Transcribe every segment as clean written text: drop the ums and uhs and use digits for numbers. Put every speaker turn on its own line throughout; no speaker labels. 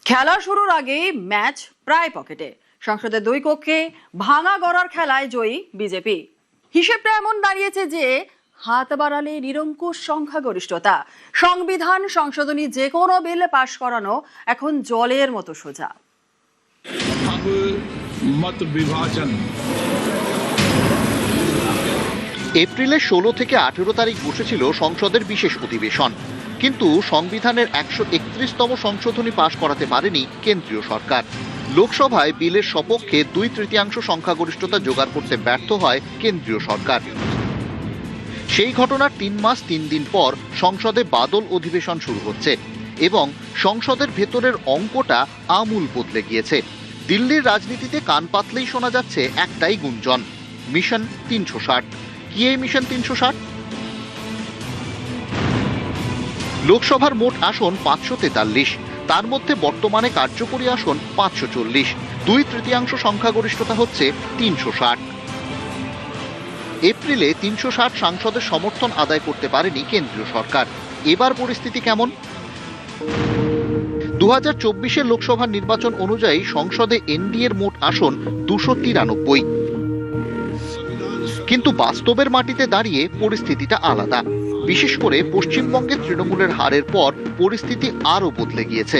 খেলা শুরুর আগেই ম্যাচ প্রায় পকেটে। সংসদের দুই কক্ষে ভাঙা গড়ার খেলায় জয়ী বিজেপি। হিসেবটা এমন দাঁড়িয়েছে যে হাত বাড়ালে নিরঙ্কুশ সংখ্যাগরিষ্ঠতা। সংবিধান সংশোধনী যে কোনো বিল পাশ করানো এখন জলের মতো সোজা।
এপ্রিলের 16 থেকে 18 তারিখ বসেছিল সংসদের বিশেষ অধিবেশন, কিন্তু সংবিধানের 131তম সংশোধনী পাশ করাতে পারেনি কেন্দ্রীয় সরকার। লোকসভায় বিলের সপক্ষে 2/3 সংখ্যাগরিষ্ঠতা জোগাড় করতে ব্যর্থ হয় কেন্দ্রীয় সরকার। সেই ঘটনার 3 মাস 3 দিন পর সংসদে বাদল অধিবেশন শুরু হচ্ছে এবং সংসদের ভেতরের অঙ্কটা আমূল বদলে গিয়েছে। দিল্লির রাজনীতিতে কান পাতলেই শোনা যাচ্ছে একটাই গুঞ্জন, মিশন 360। কি এই মিশন 360? লোকসভার মোট আসন 543, তার মধ্যে বর্তমানে কার্যকরী আসন 540। 2/3 সংখ্যাগরিষ্ঠতা হচ্ছে 360। এপ্রিলে 360 সাংসদের সমর্থন আদায় করতে পারেনি কেন্দ্রীয় সরকার। এবার পরিস্থিতি কেমন? 2024 লোকসভা নির্বাচন অনুযায়ী সংসদে এনডিএর মোট আসন 293, কিন্তু বাস্তবের মাটিতে দাঁড়িয়ে পরিস্থিতিটা আলাদা। বিশেষ করে পশ্চিমবঙ্গে তৃণমূলের হারের পর পরিস্থিতি আরো বদলে গিয়েছে।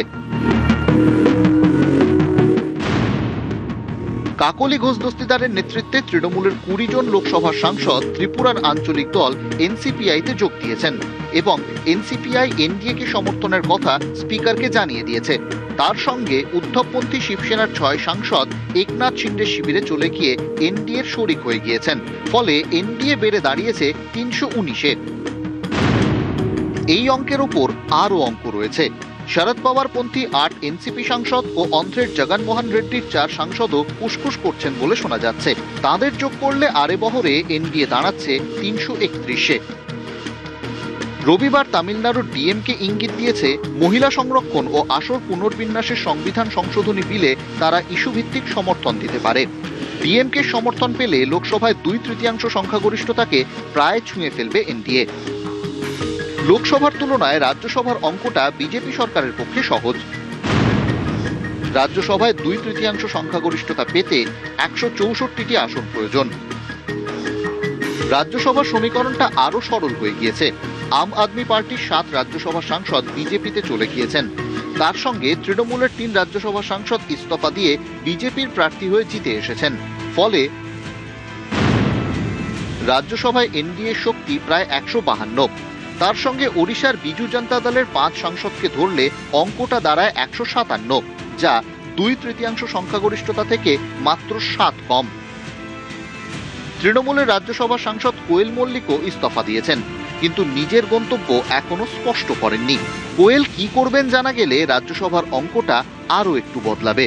কাকলি ঘোষ দস্তিদারের নেতৃত্বে তৃণমূলের 20 জন লোকসভা সাংসদ ত্রিপুরার আঞ্চলিক দল এনসিপিআইতে যোগ দিয়েছেন এবং এনসিপিআই এনডিএকে সমর্থনের কথা স্পিকারকে জানিয়ে দিয়েছে। তার সঙ্গে উদ্ধবপন্থী শিবসেনার 6 সাংসদ একনাথ শিন্ডের শিবিরে চলে গিয়ে এনডিএর শরিক হয়ে গিয়েছেন। ফলে এনডিএ বেড়ে দাঁড়িয়েছে 319-এ। এই অঙ্কের ওপর আরও অঙ্ক রয়েছে। শরদ পাওয়ার পন্থী 8 এনসিপি সাংসদ ও অন্ধ্রের জগনমোহন রেড্ডির 4 সাংসদও ফুসফুস করছেন বলে শোনা যাচ্ছে। তাদের যোগ করলে আরে বহরে এনডিএ দাঁড়াচ্ছে 331-এ। রবিবার তামিলনাড়ুর ডিএমকে ইঙ্গিত দিয়েছে মহিলা সংরক্ষণ ও আসর পুনর্বিন্যাসের সংবিধান সংশোধনী বিলে তারা ইস্যুভিত্তিক সমর্থন দিতে পারে। ডিএমকে সমর্থন পেলে লোকসভায় 2/3 সংখ্যাগরিষ্ঠতাকে প্রায় ছুঁয়ে ফেলবে এনডিএ। লোকসভার তুলনায় রাজ্যসভার অঙ্কটা বিজেপি সরকারের পক্ষে সহজ। রাজ্যসভায় 2/3 সংখ্যাগরিষ্ঠতা পেতে 164টি আসন প্রয়োজন। রাজ্যসভার সমীকরণটা আরো সরল হয়ে গিয়েছে। আম আদমি পার্টির 7 রাজ্যসভা সাংসদ বিজেপিতে চলে গিয়েছেন। তার সঙ্গে তৃণমূলের 3 রাজ্যসভা সাংসদ ইস্তফা দিয়ে বিজেপির প্রার্থী হয়ে জিতে এসেছেন। ফলে রাজ্যসভায় এনডিএ শক্তি প্রায় 152। তার সঙ্গে ওড়িশার বিজু জনতা দলের 5 সাংসদকে ধরলে অঙ্কটা দাঁড়ায় 157, যা 2/3 সংখ্যাগরিষ্ঠতা থেকে মাত্র 7 কম। তৃণমূলের রাজ্যসভা সাংসদ কোয়েল মল্লিকও ইস্তফা দিয়েছেন, কিন্তু নিজের গন্তব্য এখনো স্পষ্ট করেননি। কোয়েল কি করবেন জানা গেলে রাজ্যসভার অঙ্কটা আরো একটু বদলাবে।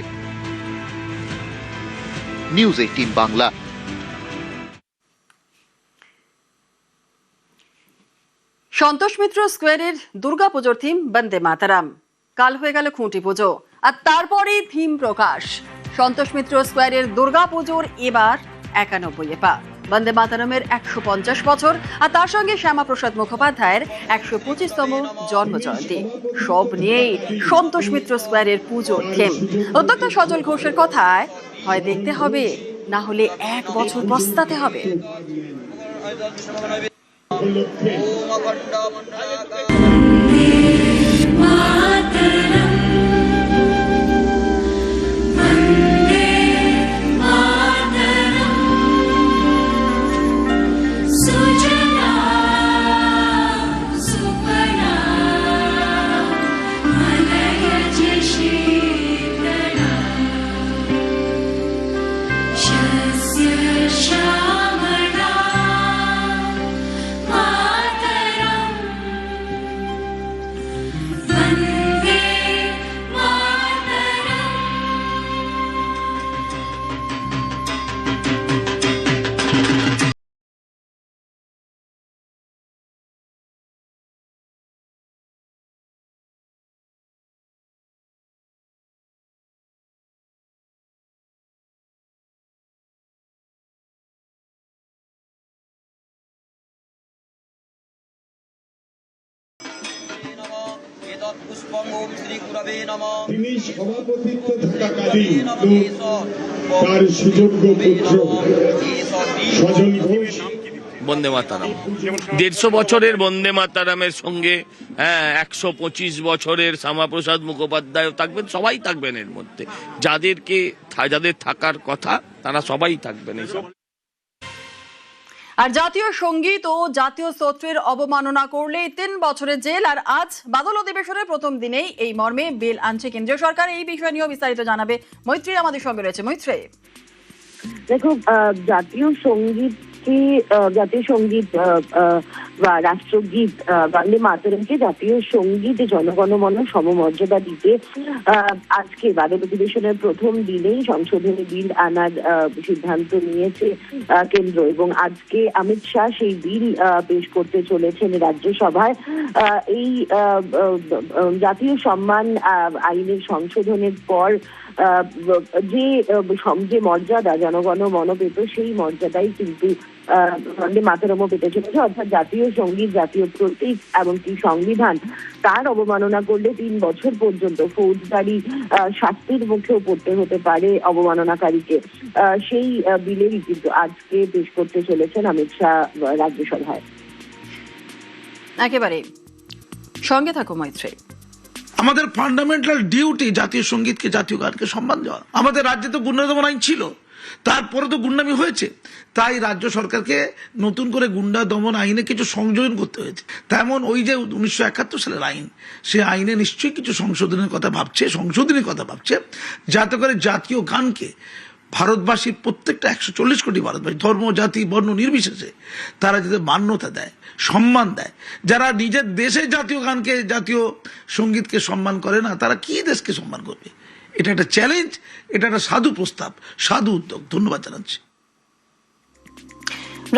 নিউজ 18 বাংলা।
সন্তোষ মিত্র স্কোয়ারের দুর্গাপুজোর থিম বন্দে মাতারাম। কাল হয়ে গেল খুঁটি পুজো, আর তারপরেই থিম প্রকাশ। সন্তোষ মিত্র স্কোয়ারের দুর্গাপুজোর এবার 91 পা। বন্দে মাতারামের 150 বছর, আর তার সঙ্গে শ্যামাপ্রসাদ মুখোপাধ্যায়ের 125তম জন্মজয়ন্তী। সব নিয়েই সন্তোষ মিত্র স্কোয়ারের পুজোর থিম। উদ্যোক্তা সজল ঘোষের কথায়, হয় দেখতে হবে, না হলে 1 বছর পস্তাতে হবে।
তিনি সভাপতিত্ব থাকাকালীন তার সুযোগ্য পুত্র সজল ঘোষ
বন্দে মাতারাম 150 বছরের বন্দে মাতারামের সঙ্গে 125 বছরের শ্যামাপ্রসাদ মুখোপাধ্যায় থাকবেন, সবাই থাকবেন এর মধ্যে। যাদের থাকার কথা তারা সবাই থাকবেন এই সব।
আর জাতীয় সঙ্গীত ও জাতীয় স্তোত্রের অবমাননা করলে 3 বছরের জেল। আর আজ বাদল অধিবেশনের প্রথম দিনেই এই মর্মে বিল আনছে কেন্দ্রীয় সরকার। এই বিষয় নিয়েও বিস্তারিত জানাবে মৈত্রী আমাদের সঙ্গে রয়েছে। মৈত্রী,
দেখো, জাতীয় সঙ্গীত বা রাষ্ট্রগীত বন্দে মাতরমকে জাতীয় সঙ্গীত জনগণমন সমমর্যাদা দিতে আজকে বাদল অধিবেশনের প্রথম দিনেই সংশোধনী বিল আনার সিদ্ধান্ত নিয়েছে কেন্দ্র, এবং আজকে অমিত শাহ সেই বিল পেশ করতে চলেছেন রাজ্যসভায়। এই জাতীয় সম্মান আইনের সংশোধনের পর যে মর্যাদা জনগণমন পেত, সেই মর্যাদাই কিন্তু বন্দে মাতরমও পেতে চলেছে। অর্থাৎ জাতীয় সঙ্গীত, জাতীয় প্রতীক এমনকি সংবিধান তার অবমাননা করলে 3 বছর পর্যন্ত ফৌজদারি শাস্তির মুখেও পড়তে হতে পারে অবমাননাকারীকে। সেই বিলেরই কিন্তু আজকে পেশ করতে চলেছেন অমিত শাহ রাজ্যসভায়।
একেবারে সঙ্গে থাকো মৈত্রী।
আমাদের ফান্ডামেন্টাল ডিউটি জাতীয় সঙ্গীতকে, জাতীয় গানকে সম্মান দেওয়া। আমাদের রাজ্যে তো গুন্ডা দমন আইন ছিল, তারপরে তো গুন্ডামি হয়েছে, তাই রাজ্য সরকারকে নতুন করে গুন্ডা দমন আইনে কিছু সংযোজন করতে হয়েছে। তেমন ওই যে 1971 সালের আইন, সে আইনে নিশ্চয়ই কিছু সংশোধনের কথা ভাবছে, যাতে করে জাতীয় গানকে ভারতবাসীর প্রত্যেকটা 140 কোটি ভারতবাসী ধর্ম, জাতি, বর্ণ নির্বিশেষে তারা যাতে মান্যতা দেয়, সম্মান দেয়। যারা নিজের দেশে জাতীয় গানকে, জাতীয় সঙ্গীতকে সম্মান করে না, তারা কি দেশকে সম্মান করবে? এটা একটা চ্যালেঞ্জ, এটা একটা সাধু প্রস্তাব, সাধু উদ্যোগ। ধন্যবাদ জানাচ্ছি।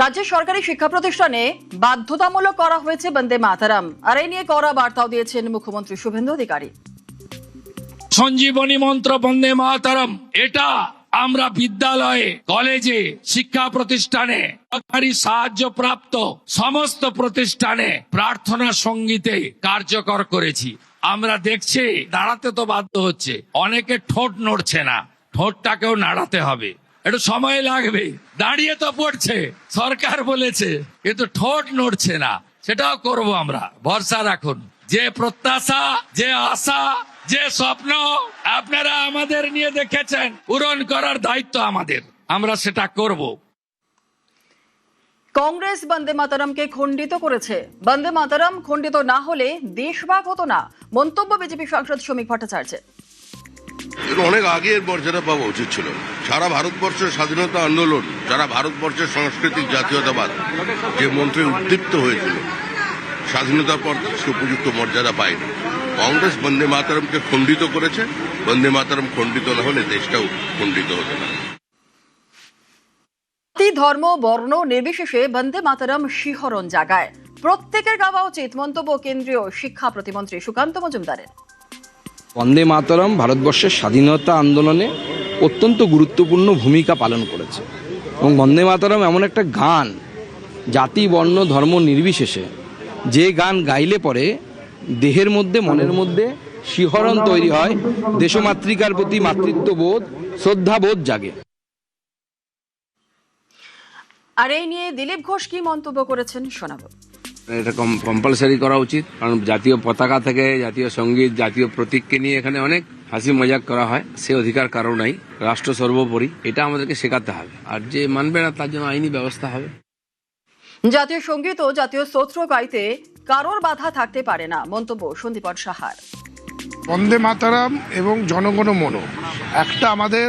রাজ্যের সরকারি শিক্ষা প্রতিষ্ঠানে বাধ্যতামূলক করা হয়েছে বন্দে মাতরম। আর এই নিয়ে কড়া বার্তাও দিয়েছেন মুখ্যমন্ত্রী শুভেন্দু অধিকারী।
সঞ্জীবনী মন্ত্র বন্দে মাতরম, এটা আমরা বিদ্যালয়ে, কলেজে, শিক্ষা প্রতিষ্ঠানে, সরকারি সাহায্যপ্রাপ্ত সমস্ত প্রতিষ্ঠানে প্রার্থনা সঙ্গীতে কার্যকর করেছি। আমরা দেখছি দাঁড়াতে তো বাধ্য হচ্ছে, অনেকে ঠোঁট নড়ছে না, ঠোঁটটাকেও নাড়াতে হবে, একটু সময় লাগবে। দাঁড়িয়ে তো পড়ছে, সরকার বলেছে, কিন্তু ঠোঁট নড়ছে না, সেটাও করব আমরা। ভরসা রাখুন। যে প্রত্যাশা, যে আশা, যে স্বপ্ন আপনারা আমাদের নিয়ে দেখেছেন, পূরণ করার দায়িত্ব আমাদের, আমরা সেটা করব।
কংগ্রেস বন্দে মাতরমকে খণ্ডিত করেছে। বন্দে মাতরম খণ্ডিত না হলে দেশভাগ হতো না, মন্তব্য বিজেপি সাংসদ শ্রমিক ভট্টাচার্যের।
অনেক আগে এর মর্যাদা পাওয়া উচিত ছিল। সারা ভারতবর্ষের স্বাধীনতা আন্দোলন, সারা ভারতবর্ষের সাংস্কৃতিক জাতীয়তাবাদ যে মন্ত্রে উদ্দীপ্ত হয়েছিল, স্বাধীনতার পর উপযুক্ত মর্যাদা পায়নি। কংগ্রেস বন্দে মাতরমকে খণ্ডিত করেছে। বন্দে মাতরম খণ্ডিত না হলে দেশটাও খণ্ডিত হতো না।
ধর্ম, বর্ণ নির্বিশেষে বন্দে মাতরম শিহরণ জাগায়, প্রত্যেকের গাওয়া উচিত, মন্তব্য কেন্দ্রীয় শিক্ষা প্রতিমন্ত্রী সুকান্ত মজুমদারের।
বন্দে মাতরম ভারতবর্ষের স্বাধীনতা আন্দোলনে অত্যন্ত গুরুত্বপূর্ণ ভূমিকা পালন করেছে, এবং বন্দে মাতরম এমন একটা গান, জাতি, বর্ণ, ধর্ম নির্বিশেষে যে গান গাইলে পরে দেহের মধ্যে, মনের মধ্যে শিহরণ তৈরি হয়, দেশমাতৃকার প্রতি মাতৃত্ববোধ, শ্রদ্ধাবোধ জাগে।
আর এই নিয়ে দিলীপ ঘোষ কি মন্তব্য করেছেন শোনাবো।
এটা কম্পালসারি করা উচিত, কারণ জাতীয় পতাকা থেকে জাতীয় সঙ্গীত, জাতীয় প্রতীককে নিয়ে এখানে অনেক হাসি মজাক করা হয়, সে অধিকার কারো নাই। রাষ্ট্র সর্বোপরি, এটা আমাদেরকে শেখাতে হবে, আর যে মানবে না তার জন্য আইনি ব্যবস্থা হবে।
জাতীয় সঙ্গীত ও জাতীয় স্তোত্র গাইতে কারোর বাধা থাকতে পারে না, মন্তব্য সন্দীপন সাহার।
বন্দে মাতরম এবং জনগণমন একটা আমাদের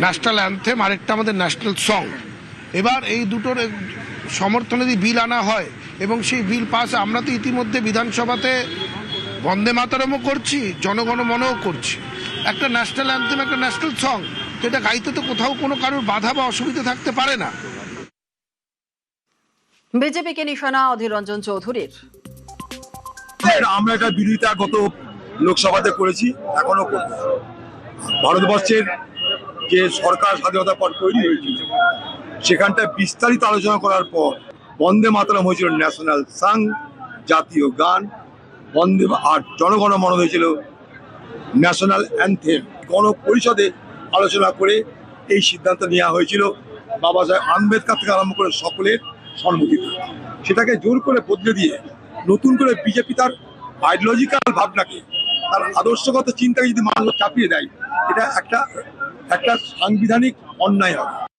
ন্যাশনাল অ্যান্থেম, আরেকটা আমাদের ন্যাশনাল সং। এবার এই দুটোর সমর্থনে যদি বিল আনা হয় এবং সেই বিল পাস, আমরা তো ইতিমধ্যে বিধানসভাতে বন্দে মাতরমও করছি, জনগণমনও করছি। একটা ন্যাশনাল অ্যান্থেম, একটা ন্যাশনাল সং, তো এটা গাইতে তো কোথাও কোনো কারোর বাধা বা অসুবিধা থাকতে পারে না।
বিজেপিকে নিশানা অধীর রঞ্জন চৌধুরীর।
আমরা এটা বিরোধিতা গত লোকসভাতে করেছি, এখনো করব। ভারতবর্ষের যে সরকার স্বাধীনতার পর তৈরি হয়েছিল, সেখানটায় বিস্তারিত আলোচনা করার পর বন্দে মাতরম হয়েছিল ন্যাশনাল সং, জাতীয় গান, বন্দে আর জনগণ মন হয়েছিল ন্যাশনাল অ্যান্থেম। গণপরিষদে আলোচনা করে এই সিদ্ধান্ত নেওয়া হয়েছিল বাবা সাহেব আম্বেদকর থেকে আরম্ভ করে সকলের সম্মতিতে। সেটাকে জোর করে বদলে দিয়ে নতুন করে বিজেপি তার আইডিওলজিক্যাল ভাবনাকে, তার আদর্শগত চিন্তাকে যদি মানুষ চাপিয়ে দেয়, এটা একটা সাংবিধানিক অন্যায় হবে।